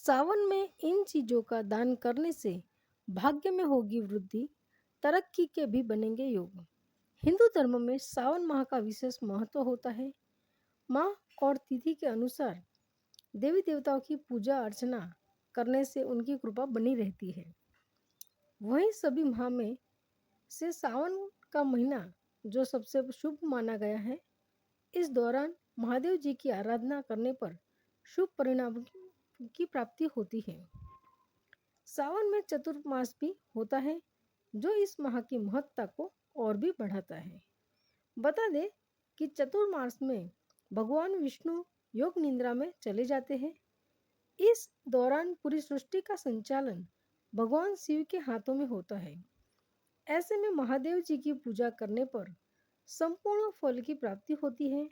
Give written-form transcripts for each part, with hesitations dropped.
सावन में इन चीज़ों का दान करने से भाग्य में होगी वृद्धि, तरक्की के भी बनेंगे योग। हिंदू धर्म में सावन माह का विशेष महत्व होता है। माह और तिथि के अनुसार देवी देवताओं की पूजा अर्चना करने से उनकी कृपा बनी रहती है। वहीं सभी माह में से सावन का महीना जो सबसे शुभ माना गया है। इस दौरान महादेव जी की आराधना करने पर शुभ परिणाम की प्राप्ति होती है। सावन में चतुर्मास भी होता है जो इस माह की महत्ता को और भी बढ़ाता है। बता दें कि चतुर्मास में भगवान विष्णु योग निद्रा में चले जाते हैं। इस दौरान पूरी सृष्टि का संचालन भगवान शिव के हाथों में होता है। ऐसे में महादेव जी की पूजा करने पर संपूर्ण फल की प्राप्ति होती है।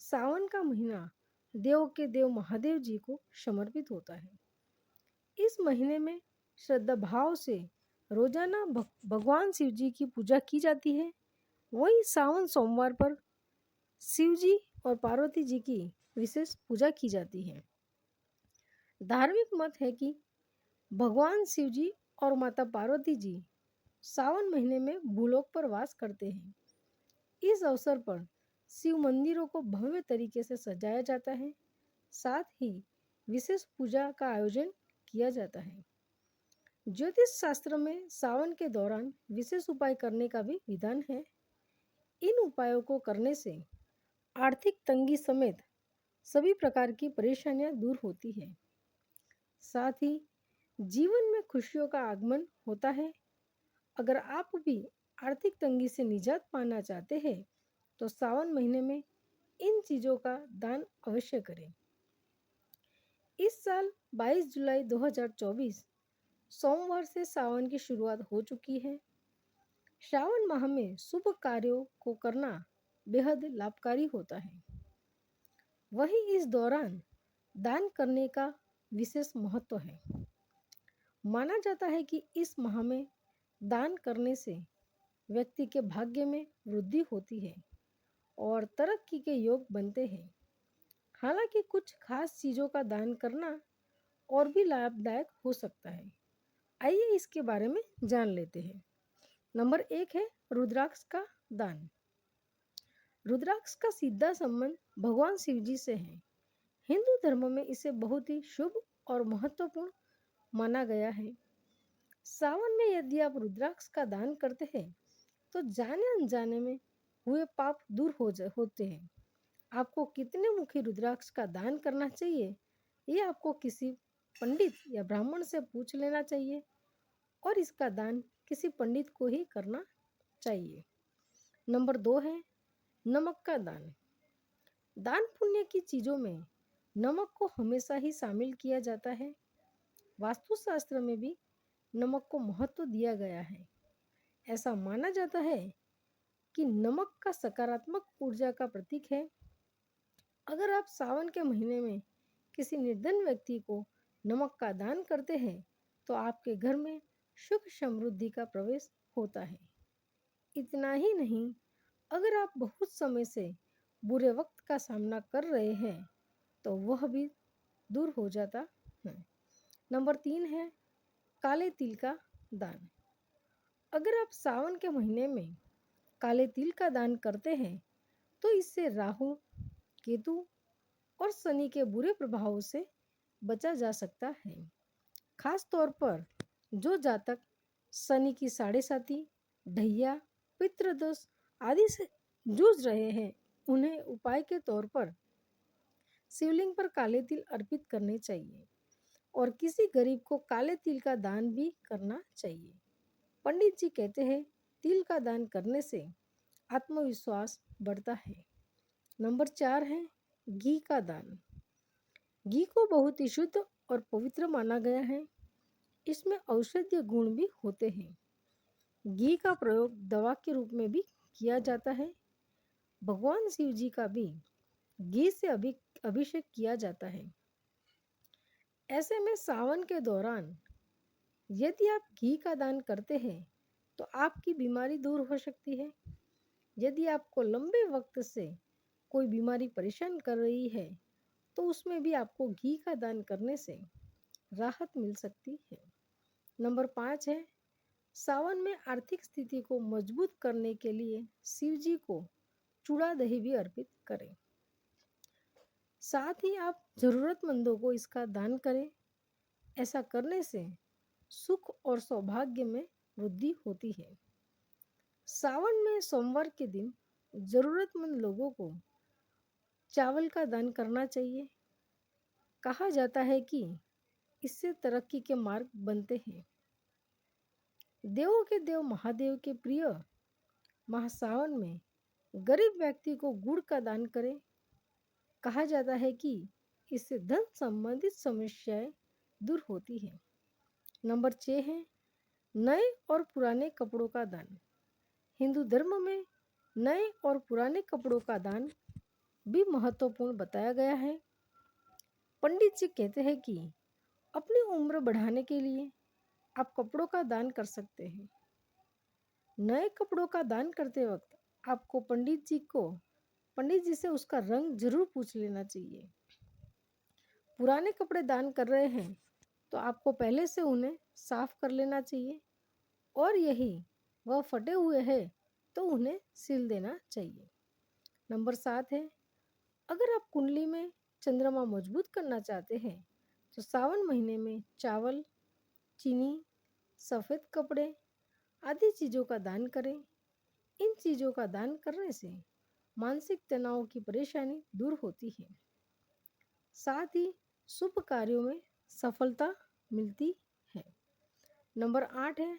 सावन का महीना देव के देव महादेव जी को समर्पित होता है। इस महीने में श्रद्धा भाव से रोजाना भगवान शिव जी की पूजा की जाती है। वही सावन सोमवार पर शिव जी और पार्वती जी की विशेष पूजा की जाती है। धार्मिक मत है कि भगवान शिव जी और माता पार्वती जी सावन महीने में भूलोक पर वास करते हैं। इस अवसर पर शिव मंदिरों को भव्य तरीके से सजाया जाता है। साथ ही विशेष पूजा का आयोजन किया जाता है। ज्योतिष शास्त्र में सावन के दौरान विशेष उपाय करने का भी विधान है। इन उपायों को करने से आर्थिक तंगी समेत सभी प्रकार की परेशानियां दूर होती है। साथ ही जीवन में खुशियों का आगमन होता है। अगर आप भी आर्थिक तंगी से निजात पाना चाहते हैं तो सावन महीने में इन चीज़ों का दान अवश्य करें। इस साल 22 जुलाई 2024 सोमवार से सावन की शुरुआत हो चुकी है। श्रावण माह में शुभ कार्यों को करना बेहद लाभकारी होता है। वहीं इस दौरान दान करने का विशेष महत्व है। माना जाता है कि इस माह में दान करने से व्यक्ति के भाग्य में वृद्धि होती है और तरक्की के योग बनते हैं। हालांकि कुछ खास चीज़ों का दान करना और भी लाभदायक हो सकता है। आइए इसके बारे में जान लेते हैं। नंबर 1 है रुद्राक्ष का दान। रुद्राक्ष का सीधा संबंध भगवान शिव जी से है। हिंदू धर्म में इसे बहुत ही शुभ और महत्वपूर्ण माना गया है। सावन में यदि आप रुद्राक्ष का दान करते हैं तो जाने अनजाने में हुए पाप दूर होते हैं। आपको कितने मुखी रुद्राक्ष का दान करना चाहिए ये आपको किसी पंडित या ब्राह्मण से पूछ लेना चाहिए और इसका दान किसी पंडित को ही करना चाहिए। नंबर 2 है नमक का दान। दान पुण्य की चीज़ों में नमक को हमेशा ही शामिल किया जाता है। वास्तुशास्त्र में भी नमक को महत्व दिया गया है। ऐसा माना जाता है कि नमक का सकारात्मक ऊर्जा का प्रतीक है। अगर आप सावन के महीने में किसी निर्धन व्यक्ति को नमक का दान करते हैं तो आपके घर में सुख समृद्धि का प्रवेश होता है। इतना ही नहीं, अगर आप बहुत समय से बुरे वक्त का सामना कर रहे हैं तो वह भी दूर हो जाता है। नंबर 3 है काले तिल का दान। अगर आप सावन के महीने में काले तिल का दान करते हैं तो इससे राहु, केतु और शनि के बुरे प्रभावों से बचा जा सकता है। खास तौर पर जो जातक शनि की साढ़े साती, ढैया, पितृदोष आदि से जूझ रहे हैं उन्हें उपाय के तौर पर शिवलिंग पर काले तिल अर्पित करने चाहिए और किसी गरीब को काले तिल का दान भी करना चाहिए। पंडित जी कहते हैं तिल का दान करने से आत्मविश्वास बढ़ता है। नंबर 4 है घी का दान। घी को बहुत ही शुद्ध और पवित्र माना गया है। इसमें औषधीय गुण भी होते हैं। घी का प्रयोग दवा के रूप में भी किया जाता है। भगवान शिव जी का भी घी से अभिषेक किया जाता है। ऐसे में सावन के दौरान यदि आप घी का दान करते हैं तो आपकी बीमारी दूर हो सकती है। यदि आपको लंबे वक्त से कोई बीमारी परेशान कर रही है तो उसमें भी आपको घी का दान करने से राहत मिल सकती है। नंबर 5 है, सावन में आर्थिक स्थिति को मजबूत करने के लिए शिव जी को चूड़ा दही भी अर्पित करें। साथ ही आप जरूरतमंदों को इसका दान करें। ऐसा करने से सुख और सौभाग्य में वृद्धि होती है। सावन में सोमवार के दिन जरूरतमंद लोगों को चावल का दान करना चाहिए। कहा जाता है कि इससे तरक्की के मार्ग बनते हैं। देवों के देव महादेव के प्रिय महासावन में गरीब व्यक्ति को गुड़ का दान करें। कहा जाता है कि इससे धन संबंधित समस्याएं दूर होती है। नंबर 6 है, नए और पुराने कपड़ों का दान। हिंदू धर्म में नए और पुराने कपड़ों का दान भी महत्वपूर्ण बताया गया है। पंडित जी कहते हैं कि अपनी उम्र बढ़ाने के लिए आप कपड़ों का दान कर सकते हैं। नए कपड़ों का दान करते वक्त आपको पंडित जी से उसका रंग जरूर पूछ लेना चाहिए। पुराने कपड़े दान कर रहे हैं तो आपको पहले से उन्हें साफ कर लेना चाहिए, और यही वह फटे हुए हैं तो उन्हें सिल देना चाहिए। नंबर 7 है, अगर आप कुंडली में चंद्रमा मजबूत करना चाहते हैं तो सावन महीने में चावल, चीनी, सफ़ेद कपड़े आदि चीज़ों का दान करें। इन चीज़ों का दान करने से मानसिक तनाव की परेशानी दूर होती है। साथ ही शुभ कार्यों में सफलता मिलती है। नंबर 8 है,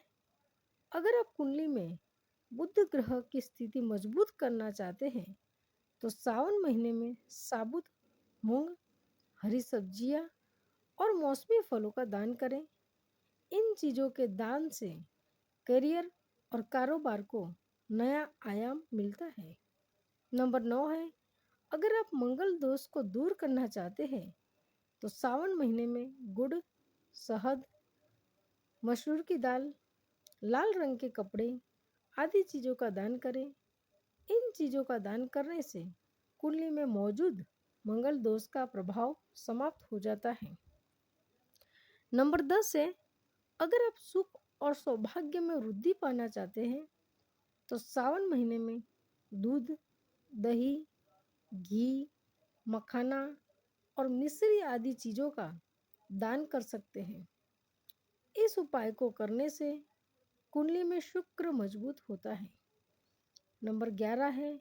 अगर आप कुंडली में बुध ग्रह की स्थिति मजबूत करना चाहते हैं तो सावन महीने में साबुत मूंग, हरी सब्जियां और मौसमी फलों का दान करें। इन चीज़ों के दान से करियर और कारोबार को नया आयाम मिलता है। नंबर 9 है, अगर आप मंगल दोष को दूर करना चाहते हैं तो सावन महीने में गुड़, शहद, मसूर की दाल, लाल रंग के कपड़े आदि चीज़ों का दान करें। इन चीज़ों का दान करने से कुंडली में मौजूद मंगल दोष का प्रभाव समाप्त हो जाता है। नंबर 10 है, अगर आप सुख और सौभाग्य में वृद्धि पाना चाहते हैं तो सावन महीने में दूध, दही, घी, मखाना और मिश्री आदि चीज़ों का दान कर सकते हैं। इस उपाय को करने से कुंडली में शुक्र मजबूत होता है। नंबर 11 है,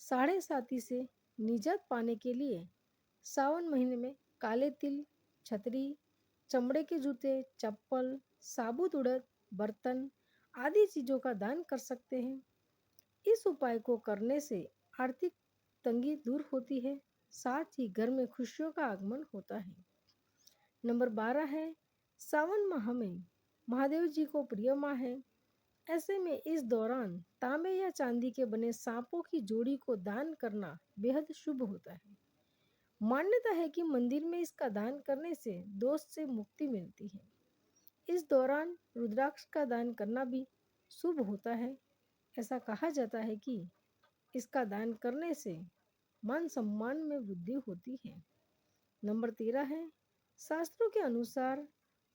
साढ़े साथी से निजात पाने के लिए सावन महीने में काले तिल, छतरी, चमड़े के जूते, चप्पल, साबुत उड़द, बर्तन आदि चीज़ों का दान कर सकते हैं। इस उपाय को करने से आर्थिक तंगी दूर होती है, साथ ही घर में खुशियों का आगमन होता है। नंबर 12 है, सावन माह में महादेव जी को प्रिय माह है। ऐसे में इस दौरान तांबे या चांदी के बने सांपों की जोड़ी को दान करना बेहद शुभ होता है। मान्यता है कि मंदिर में इसका दान करने से दोष से मुक्ति मिलती है। इस दौरान रुद्राक्ष का दान करना भी शुभ होता है। ऐसा कहा जाता है कि इसका दान करने से मान सम्मान में वृद्धि होती है। नंबर 13 है, शास्त्रों के अनुसार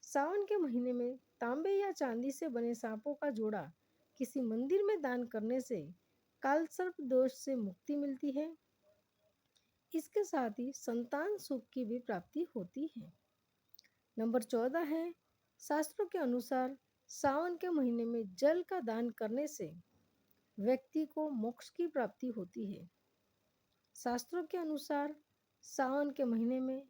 सावन के महीने में तांबे या चांदी से बने सांपों का जोड़ा किसी मंदिर में दान करने से कालसर्प दोष से मुक्ति मिलती है। इसके साथ ही संतान सुख की भी प्राप्ति होती है। नंबर 14 है, शास्त्रों के अनुसार सावन के महीने में जल का दान करने से व्यक्ति को मोक्ष की प्राप्ति होती है। शास्त्रों के अनुसार सावन के महीने में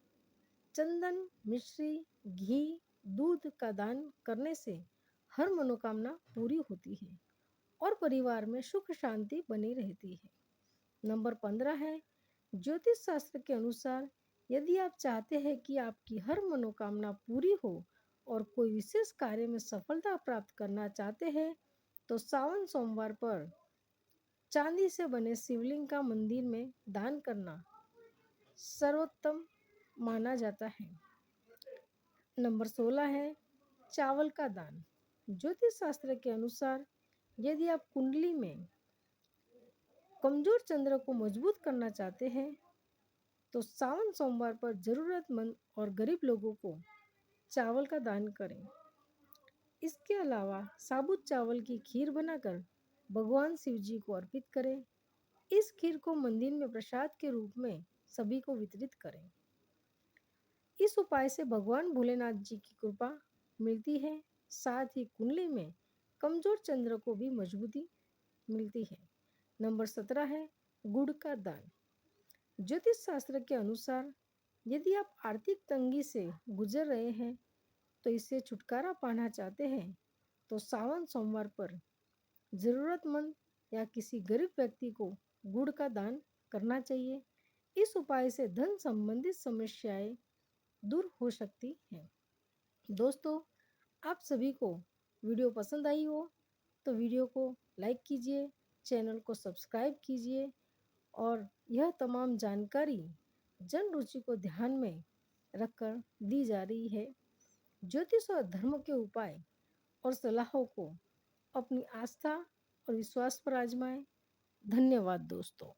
चंदन, मिश्री, घी, दूध का दान करने से हर मनोकामना पूरी होती है और परिवार में सुख शांति बनी रहती है। नंबर 15 है, ज्योतिष शास्त्र के अनुसार यदि आप चाहते हैं कि आपकी हर मनोकामना पूरी हो और कोई विशेष कार्य में सफलता प्राप्त करना चाहते हैं तो सावन सोमवार पर चांदी से बने शिवलिंग का मंदिर में दान करना सर्वोत्तम माना जाता है। नंबर 16 है, चावल का दान। ज्योतिष शास्त्र के अनुसार यदि आप कुंडली में कमजोर चंद्र को मजबूत करना चाहते हैं तो सावन सोमवार पर जरूरतमंद और गरीब लोगों को चावल का दान करें। इसके अलावा साबुत चावल की खीर बनाकर भगवान शिव जी को अर्पित करें। इस खीर को मंदिर में प्रसाद के रूप में सभी को वितरित करें। इस उपाय से भगवान भोलेनाथ जी की कृपा मिलती है, साथ ही कुंडली में कमजोर चंद्र को भी मजबूती मिलती है। नंबर 17 है गुड़ का दान। ज्योतिष शास्त्र के अनुसार यदि आप आर्थिक तंगी से गुजर रहे हैं तो इससे छुटकारा पाना चाहते हैं तो सावन सोमवार पर ज़रूरतमंद या किसी गरीब व्यक्ति को गुड़ का दान करना चाहिए। इस उपाय से धन संबंधित समस्याएं दूर हो सकती हैं। दोस्तों, आप सभी को वीडियो पसंद आई हो तो वीडियो को लाइक कीजिए, चैनल को सब्सक्राइब कीजिए और यह तमाम जानकारी जन रुचि को ध्यान में रखकर दी जा रही है। ज्योतिष और धर्म के उपाय और सलाहों को अपनी आस्था और विश्वास पर आजमाएं। धन्यवाद दोस्तों।